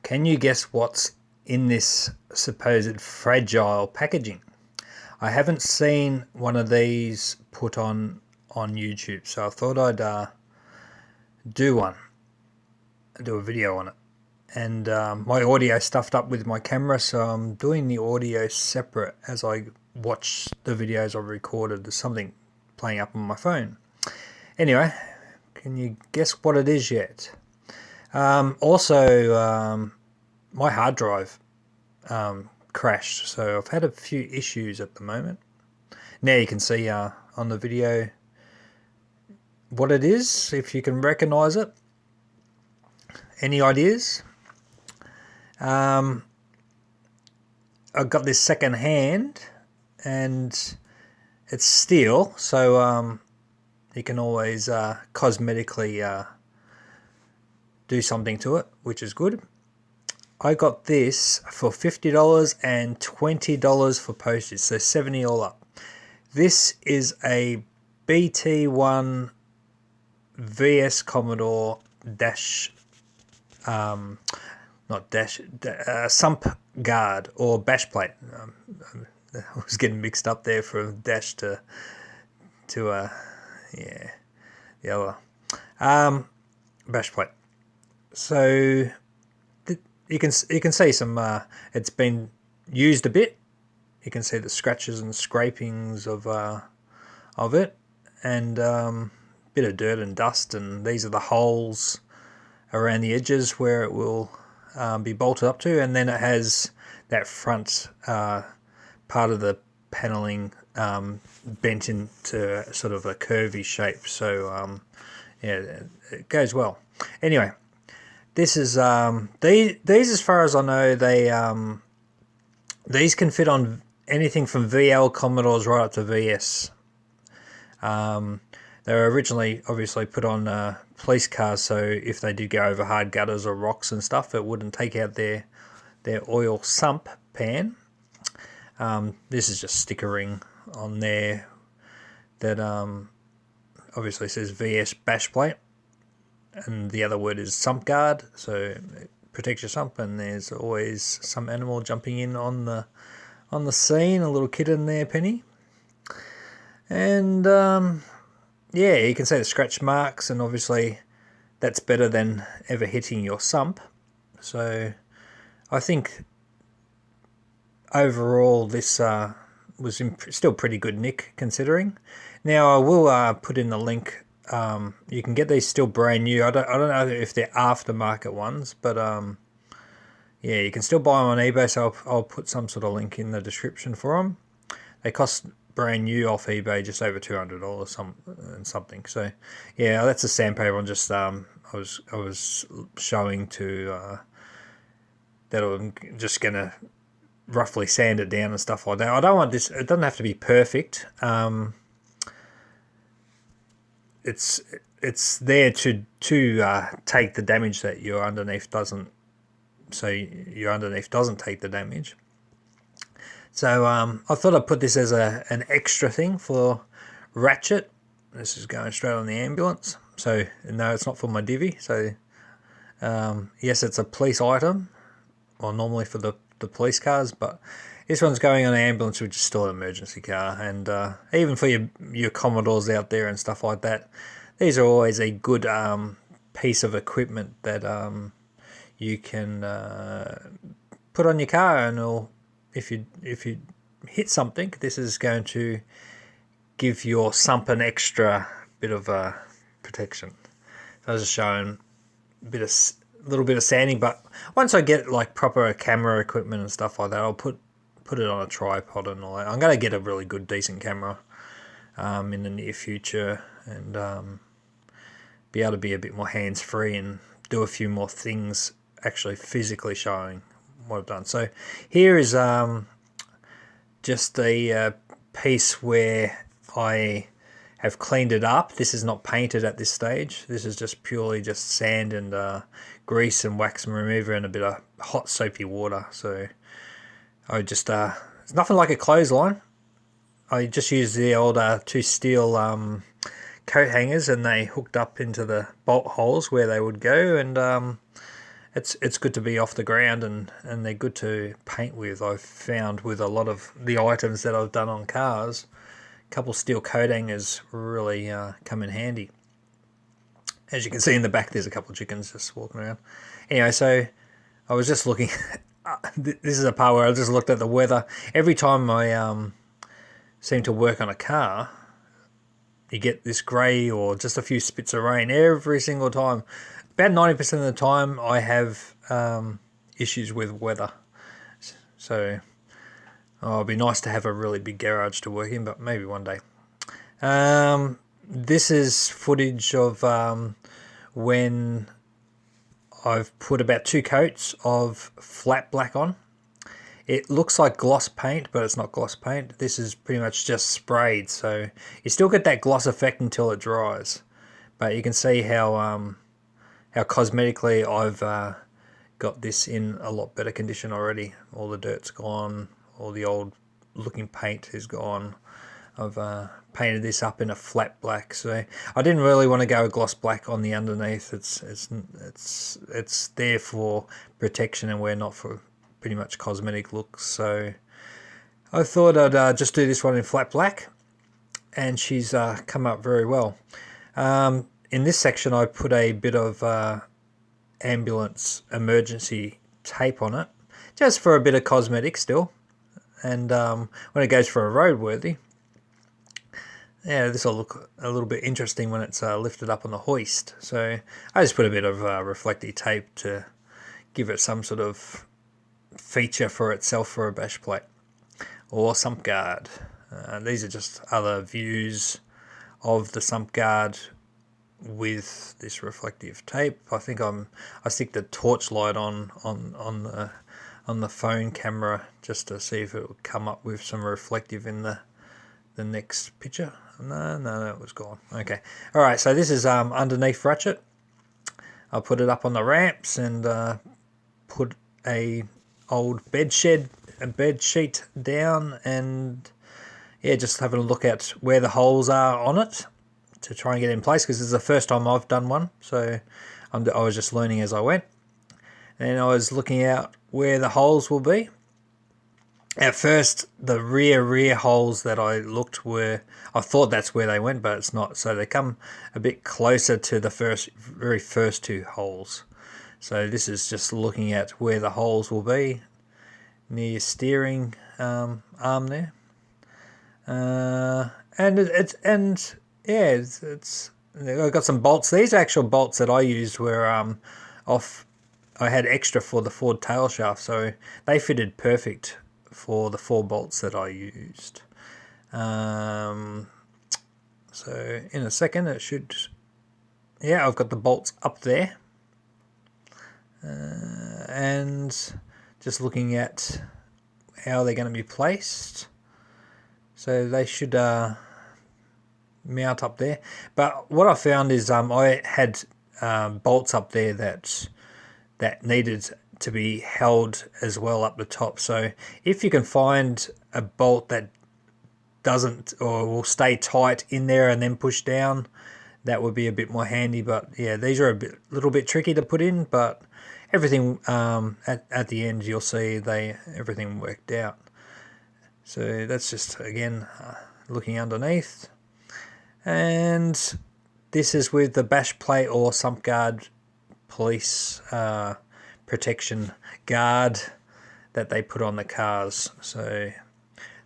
Can you guess what's in this supposed fragile packaging? I haven't seen one of these put on YouTube, so I thought I'd do a video on it. And my audio stuffed up with my camera, so I'm doing the audio separate as I watch the videos I've recorded. There's something playing up on my phone. Anyway, can you guess what it is yet? Also, my hard drive crashed, so I've had a few issues at the moment. Now you can see on the video what it is, if you can recognize it. Any ideas? I've got this second hand and it's steel, so you can always cosmetically do something to it, which is good. I got this for $50 and $20 for postage, so $70 all up. This is a BT1 VS Commodore Sump guard or bash plate. I was getting mixed up there from dash to the other bash plate. So you can see some. It's been used a bit. You can see the scratches and scrapings of it, and bit of dirt and dust. And these are the holes around the edges where it will be bolted up to, and then it has that front part of the paneling bent into sort of a curvy shape. So it goes well. Anyway. This is these as far as I know, these can fit on anything from VL Commodores right up to VS. They were originally obviously put on police cars, so if they did go over hard gutters or rocks and stuff, it wouldn't take out their oil sump pan. This is just stickering on there that obviously says VS bash plate. And the other word is sump guard, so it protects your sump, and there's always some animal jumping in on the scene, a little kitten there, Penny. And you can see the scratch marks, and obviously that's better than ever hitting your sump. So I think overall this was still pretty good nick considering. Now I will put in the link. You can get these still brand new. I don't know if they're aftermarket ones, but you can still buy them on eBay. So I'll put some sort of link in the description for them. They cost brand new off eBay just over $200 something. So yeah, that's a sandpaper. I'm just I was showing to that I'm just gonna roughly sand it down and stuff like that. I don't want this. It doesn't have to be perfect. It's there to take the damage that your underneath doesn't. So your underneath doesn't take the damage. So I thought I'd put this as an extra thing for Ratchet. This is going straight on the ambulance. So no, it's not for my divvy. So yes, it's a police item, or normally for the police cars, but this one's going on an ambulance, which is still an emergency car. And even for your Commodores out there and stuff like that, these are always a good piece of equipment that you can put on your car, and if you hit something, this is going to give your sump an extra bit of protection. So I was just showing a little bit of sanding, but once I get like proper camera equipment and stuff like that, I'll put it on a tripod and all that. I'm going to get a really good, decent camera in the near future, and be able to be a bit more hands-free and do a few more things actually physically showing what I've done. So here is just a piece where I have cleaned it up. This is not painted at this stage. This is just purely just sand and grease and wax remover and a bit of hot soapy water. So I just it's nothing like a clothesline. I just used the old two steel coat hangers, and they hooked up into the bolt holes where they would go, and it's good to be off the ground, and they're good to paint with. I've found with a lot of the items that I've done on cars, a couple steel coat hangers really come in handy. As you can see in the back, there's a couple of chickens just walking around. Anyway, so I was just looking. This is a part where I just looked at the weather. Every time I seem to work on a car, you get this grey or just a few spits of rain every single time. About 90% of the time, I have issues with weather. So it'd be nice to have a really big garage to work in, but maybe one day. This is footage of when I've put about 2 coats of flat black on. It looks like gloss paint, but it's not gloss paint. This is pretty much just sprayed, so you still get that gloss effect until it dries. But you can see how cosmetically I've got this in a lot better condition already. All the dirt's gone, all the old looking paint is gone. I've painted this up in a flat black, so I didn't really want to go gloss black on the underneath. It's there for protection, and we're not for pretty much cosmetic looks. So I thought I'd just do this one in flat black, and she's come up very well. In this section, I put a bit of ambulance emergency tape on it, just for a bit of cosmetic still. And when it goes for a roadworthy, yeah, this will look a little bit interesting when it's lifted up on the hoist. So I just put a bit of reflective tape to give it some sort of feature for itself for a bash plate or sump guard. These are just other views of the sump guard with this reflective tape. I think I stick the torchlight on the phone camera just to see if it will come up with some reflective in the next picture. No, it was gone. Okay. All right, so this is underneath Ratchet. I'll put it up on the ramps and put a old bed sheet down, and yeah, just having a look at where the holes are on it to try and get it in place, because this is the first time I've done one, so I was just learning as I went. And I was looking out where the holes will be. At first, the rear holes that I looked were, I thought that's where they went, but it's not. So they come a bit closer to the very first 2 holes. So this is just looking at where the holes will be near your steering arm there. And I've got some bolts. These actual bolts that I used were off. I had extra for the Ford tail shaft, so they fitted perfect for the 4 bolts that I used. So in a second it should, yeah, I've got the bolts up there, and just looking at how they're going to be placed. So they should mount up there. But what I found is I had bolts up there that needed to be held as well up the top. So if you can find a bolt that doesn't or will stay tight in there and then push down, that would be a bit more handy. But yeah, these are little bit tricky to put in, but everything at the end you'll see everything worked out. So that's just again looking underneath, and this is with the bash plate or sump guard police protection guard that they put on the cars. So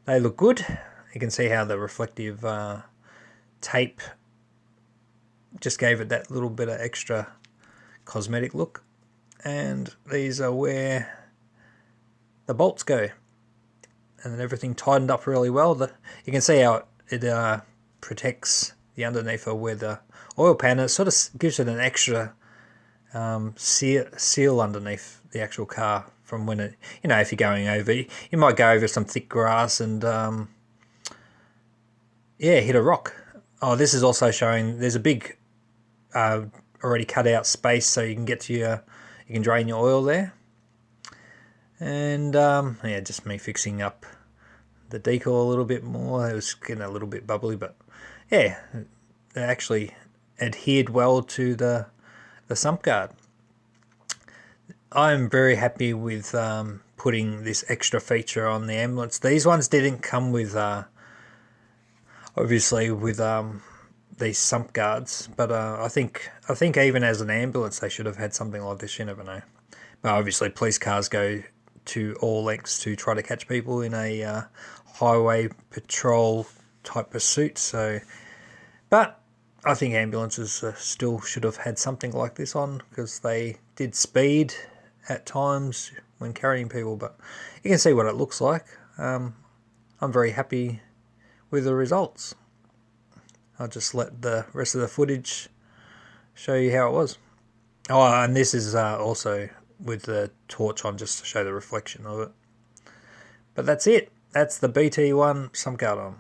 they look good. You can see how the reflective tape just gave it that little bit of extra cosmetic look. And these are where the bolts go, and then everything tightened up really well. You can see how it protects the underneath of where the oil pan is. Sort of gives it an extra seal underneath the actual car from when it, if you're going over, you might go over some thick grass and hit a rock. Oh, this is also showing there's a big already cut out space, so you can get to you can drain your oil there. And just me fixing up the decal a little bit more. It was getting a little bit bubbly, but yeah, it actually adhered well to the sump guard. I'm very happy with putting this extra feature on the ambulance. These ones didn't come with, obviously, with these sump guards, but I think even as an ambulance, they should have had something like this. You never know. But obviously, police cars go to all lengths to try to catch people in a highway patrol type pursuit. So, but I think ambulances still should have had something like this on because they did speed at times when carrying people. But you can see what it looks like. I'm very happy with the results. I'll just let the rest of the footage show you how it was. Oh, and this is also with the torch on just to show the reflection of it. But that's it. That's the BT1 Sump on.